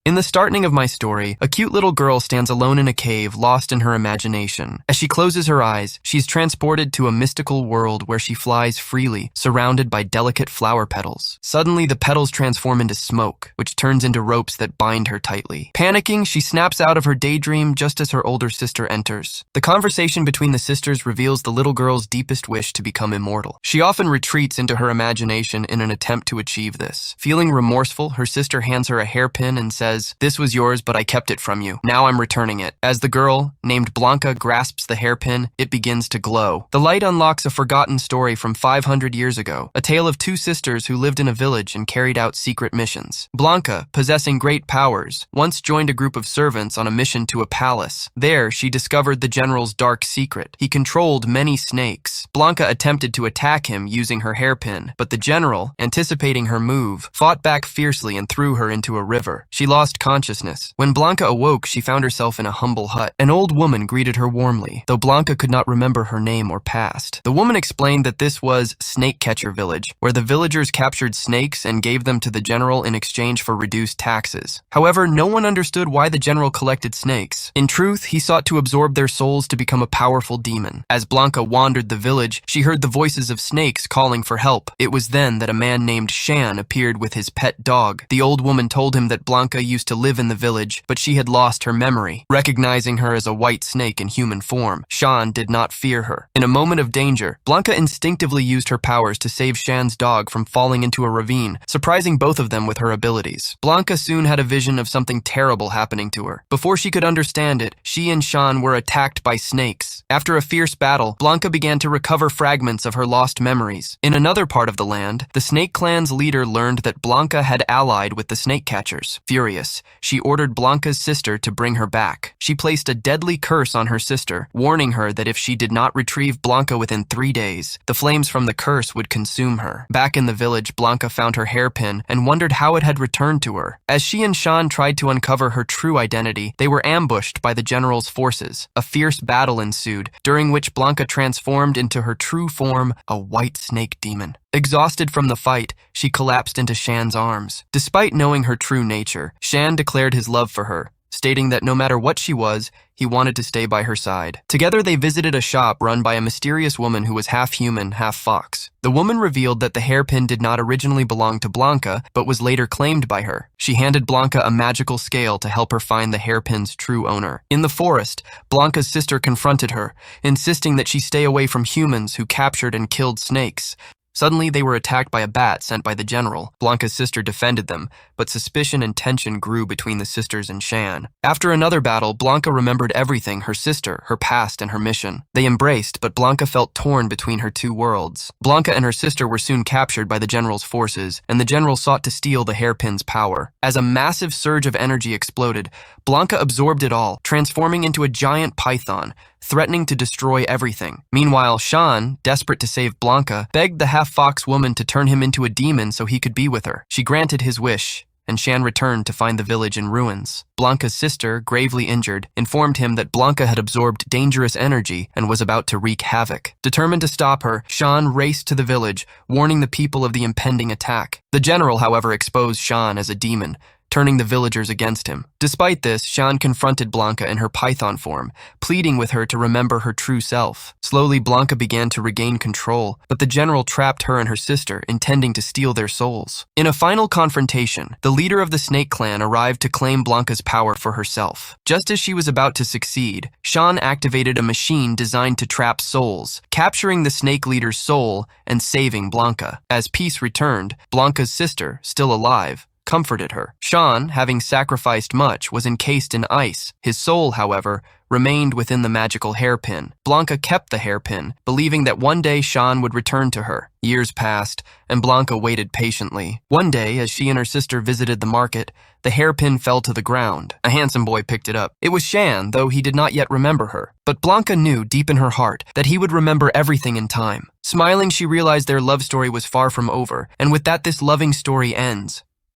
In the starting of my story, a cute little girl stands alone in a cave, lost in her imagination. As she closes her eyes, she's transported to a mystical world where she flies freely, surrounded by delicate flower petals. Suddenly, the petals transform into smoke, which turns into ropes that bind her tightly. Panicking, she snaps out of her daydream just as her older sister enters. The conversation between the sisters reveals the little girl's deepest wish to become immortal. She often retreats into her imagination in an attempt to achieve this. Feeling remorseful, her sister hands her a hairpin and says, "This was yours, but I kept it from you. Now I'm returning it." As the girl, named Blanca, grasps the hairpin, it begins to glow. The light unlocks a forgotten story from 500 years ago, a tale of two sisters who lived in a village and carried out secret missions. Blanca, possessing great powers, once joined a group of servants on a mission to a palace. There, she discovered the general's dark secret. He controlled many snakes. Blanca attempted to attack him using her hairpin, but the general, anticipating her move, fought back fiercely and threw her into a river. She lost consciousness. When Blanca awoke, she found herself in a humble hut. An old woman greeted her warmly, though Blanca could not remember her name or past. The woman explained that this was Snake Catcher Village, where the villagers captured snakes and gave them to the general in exchange for reduced taxes. However, no one understood why the general collected snakes. In truth, he sought to absorb their souls to become a powerful demon. As Blanca wandered the village, she heard the voices of snakes calling for help. It was then that a man named Shan appeared with his pet dog. The old woman told him that Blanca used to live in the village, but she had lost her memory. Recognizing her as a white snake in human form, Shan did not fear her. In a moment of danger, Blanca instinctively used her powers to save Shan's dog from falling into a ravine, surprising both of them with her abilities. Blanca soon had a vision of something terrible happening to her. Before she could understand it, she and Shan were attacked by snakes. After a fierce battle, Blanca began to recover fragments of her lost memories. In another part of the land, the Snake Clan's leader learned that Blanca had allied with the snake catchers. Furious, she ordered Blanca's sister to bring her back. She placed a deadly curse on her sister, warning her that if she did not retrieve Blanca within 3 days, the flames from the curse would consume her. Back in the village, Blanca found her hairpin and wondered how it had returned to her. As she and Shan tried to uncover her true identity, they were ambushed by the general's forces. A fierce battle ensued, during which Blanca transformed into her true form, a white snake demon. Exhausted from the fight, she collapsed into Shan's arms. Despite knowing her true nature, Shan declared his love for her, stating that no matter what she was, he wanted to stay by her side. Together they visited a shop run by a mysterious woman who was half human, half fox. The woman revealed that the hairpin did not originally belong to Blanca, but was later claimed by her. She handed Blanca a magical scale to help her find the hairpin's true owner. In the forest, Blanca's sister confronted her, insisting that she stay away from humans who captured and killed snakes. Suddenly, they were attacked by a bat sent by the general. Blanca's sister defended them, but suspicion and tension grew between the sisters and Shan. After another battle, Blanca remembered everything, her sister, her past, and her mission. They embraced, but Blanca felt torn between her two worlds. Blanca and her sister were soon captured by the general's forces, and the general sought to steal the hairpin's power. As a massive surge of energy exploded, Blanca absorbed it all, transforming into a giant python, threatening to destroy everything. Meanwhile, Shan, desperate to save Blanca, begged the half-fox woman to turn him into a demon so he could be with her. She granted his wish, and Shan returned to find the village in ruins. Blanca's sister, gravely injured, informed him that Blanca had absorbed dangerous energy and was about to wreak havoc. Determined to stop her, Shan raced to the village, warning the people of the impending attack. The general, however, exposed Shan as a demon, turning the villagers against him. Despite this, Shan confronted Blanca in her python form, pleading with her to remember her true self. Slowly, Blanca began to regain control, but the general trapped her and her sister, intending to steal their souls. In a final confrontation, the leader of the Snake Clan arrived to claim Blanca's power for herself. Just as she was about to succeed, Shan activated a machine designed to trap souls, capturing the snake leader's soul and saving Blanca. As peace returned, Blanca's sister, still alive, comforted her. Shan, having sacrificed much, was encased in ice. His soul, however, remained within the magical hairpin. Blanca kept the hairpin, believing that one day Shan would return to her. Years passed, and Blanca waited patiently. One day, as she and her sister visited the market, the hairpin fell to the ground. A handsome boy picked it up. It was Shan, though he did not yet remember her. But Blanca knew, deep in her heart, that he would remember everything in time. Smiling, she realized their love story was far from over, and with that, this loving story ends.